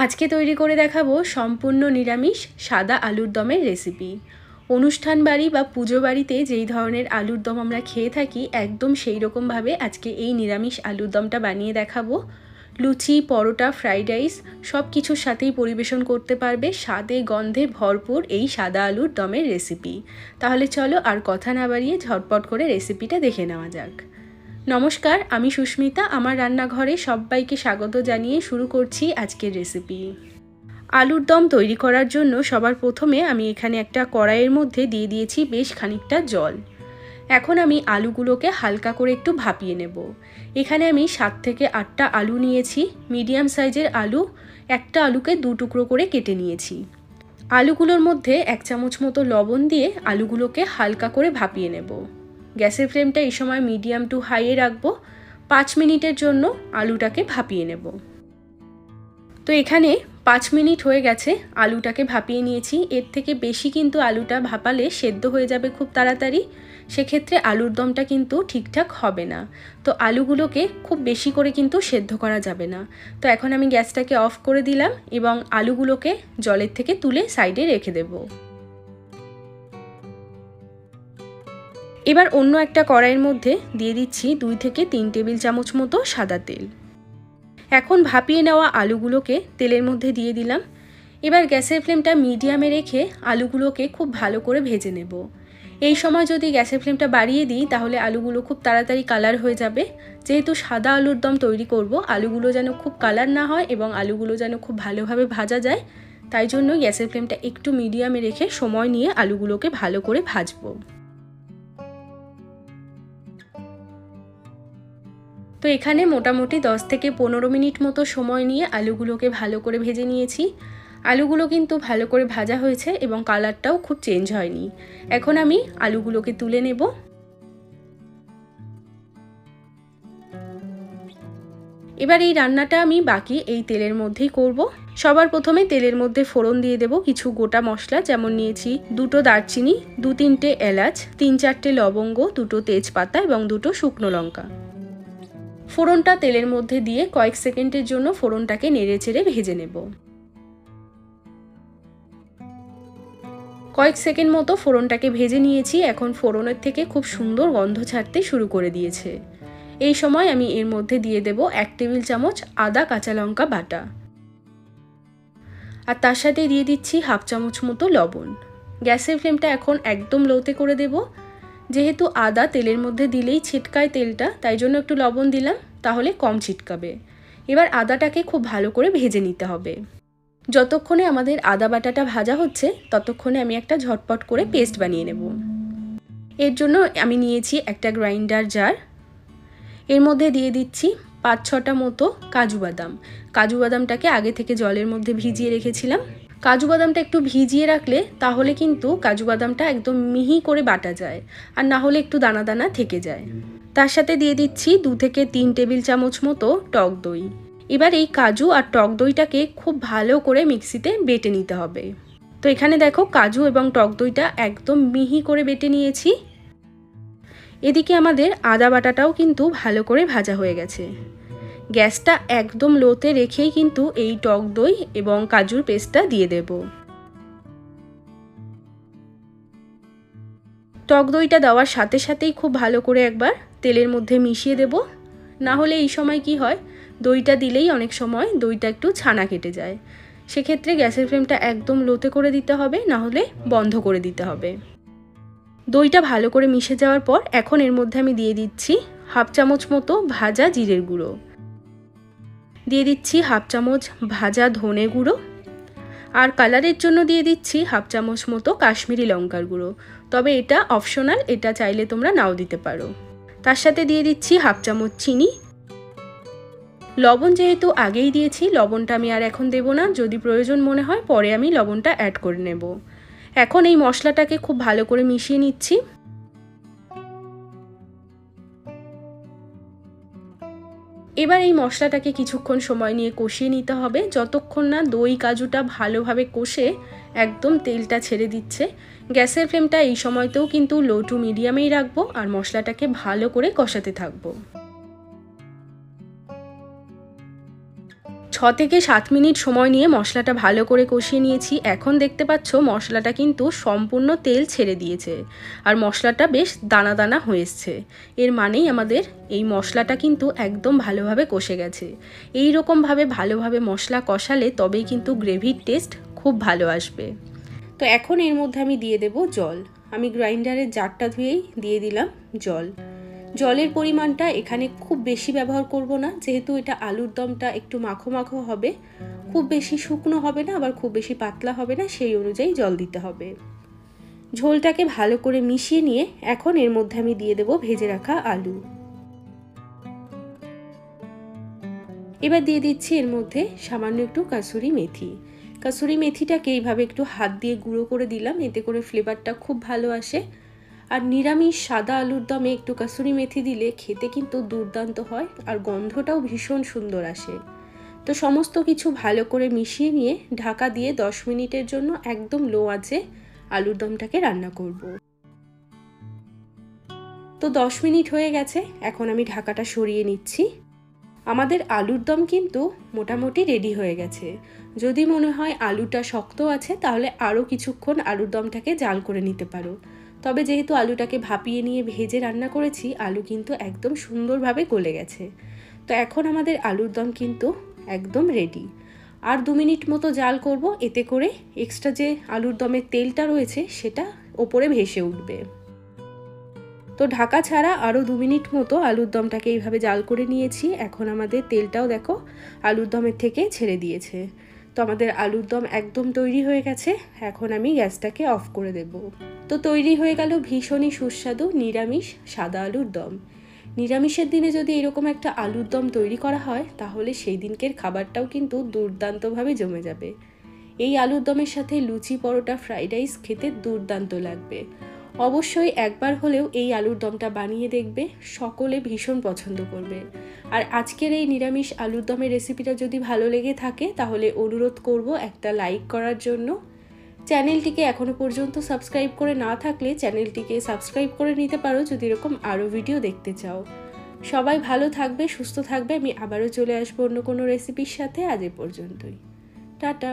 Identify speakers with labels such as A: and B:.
A: আজকে তৈরি করে দেখাবো সম্পূর্ণ নিরামিষ সাদা আলুর দমের রেসিপি। অনুষ্ঠান বাড়ি বা পুজো বাড়িতে যেই ধরনের আলুর দম আমরা খেয়ে থাকি একদম সেই রকমভাবে আজকে এই নিরামিষ আলুর দমটা বানিয়ে দেখাবো। লুচি, পরোটা, ফ্রাইড রাইস সব কিছুর সাথেই পরিবেশন করতে পারবে স্বাদে গন্ধে ভরপুর এই সাদা আলুর দমের রেসিপি। তাহলে চলো আর কথা না বাড়িয়ে ঝটপট করে রেসিপিটা দেখে নেওয়া যাক। নমস্কার, আমি সুস্মিতা। আমার রান্নাঘরে সবাইকে স্বাগত জানিয়ে শুরু করছি আজকের রেসিপি। আলুর দম তৈরি করার জন্য সবার প্রথমে আমি এখানে একটা কড়াইয়ের মধ্যে দিয়ে দিয়েছি বেশ খানিকটা জল। এখন আমি আলুগুলোকে হালকা করে একটু ভাপিয়ে নেব। এখানে আমি 7 থেকে 8টা আলু নিয়েছি। মিডিয়াম সাইজের আলু, একটা আলুকে 2 টুকরো করে কেটে নিয়েছি। আলুগুলোর মধ্যে 1 চামচ মতো লবণ দিয়ে আলুগুলোকে হালকা করে ভাপিয়ে নেব। গ্যাসের ফ্লেমটা এই সময় মিডিয়াম টু হাইয়ে রাখবো। 5 মিনিটের জন্য আলুটাকে ভাপিয়ে নেব। তো এখানে 5 মিনিট হয়ে গেছে, আলুটাকে ভাপিয়ে নিয়েছি। এর থেকে বেশি কিন্তু আলুটা ভাপালে সেদ্ধ হয়ে যাবে খুব তাড়াতাড়ি, সেক্ষেত্রে আলুর দমটা কিন্তু ঠিকঠাক হবে না। তো আলুগুলোকে খুব বেশি করে কিন্তু সেদ্ধ করা যাবে না। তো এখন আমি গ্যাসটাকে অফ করে দিলাম এবং আলুগুলোকে জলের থেকে তুলে সাইডে রেখে দেব। এবার অন্য একটা কড়াইয়ের মধ্যে দিয়ে দিচ্ছি 2 থেকে 3 টেবিল চামচ মতো সাদা তেল। এখন ভাপিয়ে নেওয়া আলুগুলোকে তেলের মধ্যে দিয়ে দিলাম। এবার গ্যাসের ফ্লেমটা মিডিয়ামে রেখে আলুগুলোকে খুব ভালো করে ভেজে নেব। এই সময় যদি গ্যাসের ফ্লেমটা বাড়িয়ে দিই তাহলে আলুগুলো খুব তাড়াতাড়ি কালার হয়ে যাবে। যেহেতু সাদা আলুর দম তৈরি করব, আলুগুলো যেন খুব কালার না হয় এবং আলুগুলো যেন খুব ভালোভাবে ভাজা যায়, তাই জন্য গ্যাসের ফ্লেমটা একটু মিডিয়ামে রেখে সময় নিয়ে আলুগুলোকে ভালো করে ভাজবো। তো এখানে মোটামুটি 10 থেকে 15 মিনিট মতো সময় নিয়ে আলুগুলোকে ভালো করে ভেজে নিয়েছি। আলুগুলো কিন্তু ভালো করে ভাজা হয়েছে এবং কালারটাও খুব চেঞ্জ হয়নি। এখন আমি আলুগুলোকে তুলে নেব। এবার এই রান্নাটা আমি বাকি এই তেলের মধ্যেই করব। সবার প্রথমে তেলের মধ্যে ফোড়ন দিয়ে দেব কিছু গোটা মশলা, যেমন নিয়েছি 2টো দারচিনি, 2-3টে এলাচ, 3-4টে লবঙ্গ, 2টো তেজপাতা এবং 2টো শুকনো লঙ্কা। ফোড়নটা তেলের মধ্যে দিয়ে কয়েক সেকেন্ডের জন্য ফোড়নটাকে নেড়েচেড়ে ভেজে নেব। কয়েক সেকেন্ড মতো ফোড়নটাকে ভেজে নিয়েছি। এখন ফোড়নের থেকে খুব সুন্দর গন্ধ ছাড়তে শুরু করে দিয়েছে। এই সময় আমি এর মধ্যে দিয়ে দেব 1 টেবিল চামচ আদা কাঁচা লঙ্কা বাটা, আর তার সাথে দিয়ে দিচ্ছি 1/2 চামচ মতো লবণ। গ্যাসের ফ্লেমটা এখন একদম লোতে করে দেব। যেহেতু আদা তেলের মধ্যে দিলেই ছিটকায় তেলটা, তাই জন্য একটু লবণ দিলাম, তাহলে কম ছিটকাবে। এবার আদাটাকে খুব ভালো করে ভেজে নিতে হবে। যতক্ষণে আমাদের আদা বাটাটা ভাজা হচ্ছে ততক্ষণে আমি একটা ঝটপট করে পেস্ট বানিয়ে নেব। এর জন্য আমি নিয়েছি একটা গ্রাইন্ডার জার। এর মধ্যে দিয়ে দিচ্ছি 5-6টা মতো কাজু বাদাম। কাজু বাদামটাকে আগে থেকে জলের মধ্যে ভিজিয়ে রেখেছিলাম। কাজু বাদামটা একটু ভিজিয়ে রাখলে তাহলে কিন্তু কাজু বাদামটা একদম মিহি করে বাটা যায়, আর না হলে একটু দানা দানা থেকে যায়। তার সাথে দিয়ে দিচ্ছি 2 থেকে 3 টেবিল চামচ মতো টক দই। এবার এই কাজু আর টক দইটাকে খুব ভালো করে মিক্সিতে বেটে নিতে হবে। তো এখানে দেখো কাজু এবং টক দইটা একদম মিহি করে বেটে নিয়েছি। এদিকে আমাদের আদা বাটাটাও কিন্তু ভালো করে ভাজা হয়ে গেছে। গ্যাসটা একদম লোতে রেখেই কিন্তু এই টক দই এবং কাজুর পেস্টটা দিয়ে দেব। টক দইটা দেওয়ার সাথে সাথেই খুব ভালো করে একবার তেলের মধ্যে মিশিয়ে দেব। না হলে এই সময় কি হয়, দইটা দিলেই অনেক সময় দইটা একটু ছানা কেটে যায়। সেক্ষেত্রে গ্যাসের ফ্লেমটা একদম লোতে করে দিতে হবে, না হলে বন্ধ করে দিতে হবে। দইটা ভালো করে মিশে যাওয়ার পর এখন এর মধ্যে আমি দিয়ে দিচ্ছি 1/2 চামচ মতো ভাজা জিরের গুঁড়ো, দিয়ে দিচ্ছি 1/2 চামচ ভাজা ধনে গুঁড়ো, আর কালারের জন্য দিয়ে দিচ্ছি 1/2 চামচ মতো কাশ্মীরি লঙ্কার গুঁড়ো। তবে এটা অপশনাল, এটা চাইলে তোমরা নাও দিতে পারো। তার সাথে দিয়ে দিচ্ছি 1/2 চামচ চিনি। লবণ যেহেতু আগেই দিয়েছি, লবণটা আমি আর এখন দেব না। যদি প্রয়োজন মনে হয় পরে আমি লবণটা অ্যাড করে নেব। এখন এই মশলাটাকে খুব ভালো করে মিশিয়ে নিচ্ছি। এবার এই মশলাটাকে কিছুক্ষণ সময় নিয়ে কষিয়ে নিতে হবে, যতক্ষণ না দই কাজুটা ভালোভাবে কষে একদম তেলটা ছেড়ে দিচ্ছে। গ্যাসের ফ্লেমটা এই সময়তেও কিন্তু লো টু মিডিয়ামেই রাখবো আর মশলাটাকে ভালো করে কষাতে থাকবো। 6 থেকে 7 মিনিট সময় নিয়ে মশলাটা ভালো করে কষিয়ে নিয়েছি। এখন দেখতে পাচ্ছ মশলাটা কিন্তু সম্পূর্ণ তেল ছেড়ে দিয়েছে আর মশলাটা বেশ দানা দানা হয়ে এসছে। এর মানেই আমাদের এই মশলাটা কিন্তু একদম ভালোভাবে কষে গেছে। এই রকমভাবে ভালোভাবে মশলা কষালে তবেই কিন্তু গ্রেভির টেস্ট খুব ভালো আসবে। তো এখন এর মধ্যে আমি দিয়ে দেব জল। আমি গ্রাইন্ডারের জারটা ধুয়েই দিয়ে দিলাম জল। জলের পরিমাণটা এখানে খুব বেশি ব্যবহার করব না, যেহেতু এটা আলুর দমটা একটু মাখো মাখো হবে, খুব বেশি শুকনো হবে না আবার খুব বেশি পাতলা হবে না, সেই অনুযায়ী জল দিতে হবে। ঝোলটাকে ভালো করে মিশিয়ে নিয়ে এখন এর মধ্যে আমি দিয়ে দেব ভেজে রাখা আলু। এবার দিয়ে দিচ্ছি এর মধ্যে সামান্য একটু কাসুরি মেথি। কাসুরি মেথিটাকে এইভাবে একটু হাত দিয়ে গুঁড়ো করে দিলাম, এতে করে ফ্লেভারটা খুব ভালো আসে। আর নিরামিষ সাদা আলুর দমে একটু কাসুরি মেথি দিলে খেতে কিন্তু দুর্দান্ত হয় আর গন্ধটাও ভীষণ সুন্দর আসে। তো সমস্ত কিছু ভালো করে মিশিয়ে নিয়ে ঢাকা দিয়ে 10 মিনিটের জন্য একদম লো আঁচে আলুর দমটাকে রান্না করব। তো 10 মিনিট হয়ে গেছে, এখন আমি ঢাকাটা সরিয়ে নিচ্ছি। আমাদের আলুর দম কিন্তু মোটামুটি রেডি হয়ে গেছে। যদি মনে হয় আলুটা শক্ত আছে তাহলে আরও কিছুক্ষণ আলুর দমটাকে জাল করে নিতে পারো। তবে যেহেতু আলুটাকে ভাপিয়ে নিয়ে ভেজে রান্না করেছি, আলু কিন্তু একদম সুন্দরভাবে গলে গেছে। তো এখন আমাদের আলুর দম কিন্তু একদম রেডি। আর 2 মিনিট মতো জাল করব, এতে করে এক্সট্রা যে আলুর দমের তেলটা রয়েছে সেটা ওপরে ভেসে উঠবে। তো ঢাকা ছাড়া আরও 2 মিনিট মতো আলুর দমটাকে এইভাবে জাল করে নিয়েছি। এখন আমাদের তেলটাও দেখো আলুর দমের থেকে ছেড়ে দিয়েছে। তো আমাদের আলুর দম একদম তৈরি হয়ে গেছে। এখন আমি গ্যাসটাকে অফ করে দেব। তো তৈরি হয়ে গেল ভীষণই সুস্বাদু নিরামিষ সাদা আলুর দম। নিরামিষের দিনে যদি এরকম একটা আলুর দম তৈরি করা হয় তাহলে সেই দিনকের খাবারটাও কিন্তু দুর্দান্তভাবে জমে যাবে। এই আলুর দমের সাথে লুচি, পরোটা, ফ্রাইড রাইস খেতে দুর্দান্ত লাগবে। অবশ্যই একবার হলেও এই আলুর দমটা বানিয়ে দেখবে, সকলে ভীষণ পছন্দ করবে। আর আজকের এই নিরামিষ আলুর দমের রেসিপিটা যদি ভালো লেগে থাকে তাহলে অনুরোধ করব একটা লাইক করার জন্য। চ্যানেলটিকে এখনও পর্যন্ত সাবস্ক্রাইব করে না থাকলে চ্যানেলটিকে সাবস্ক্রাইব করে নিতে পারো যদি এরকম আরও ভিডিও দেখতে চাও। সবাই ভালো থাকবে, সুস্থ থাকবে। আমি আবারও চলে আসবো অন্য কোনো রেসিপির সাথে। আজ এ পর্যন্তই, টাটা।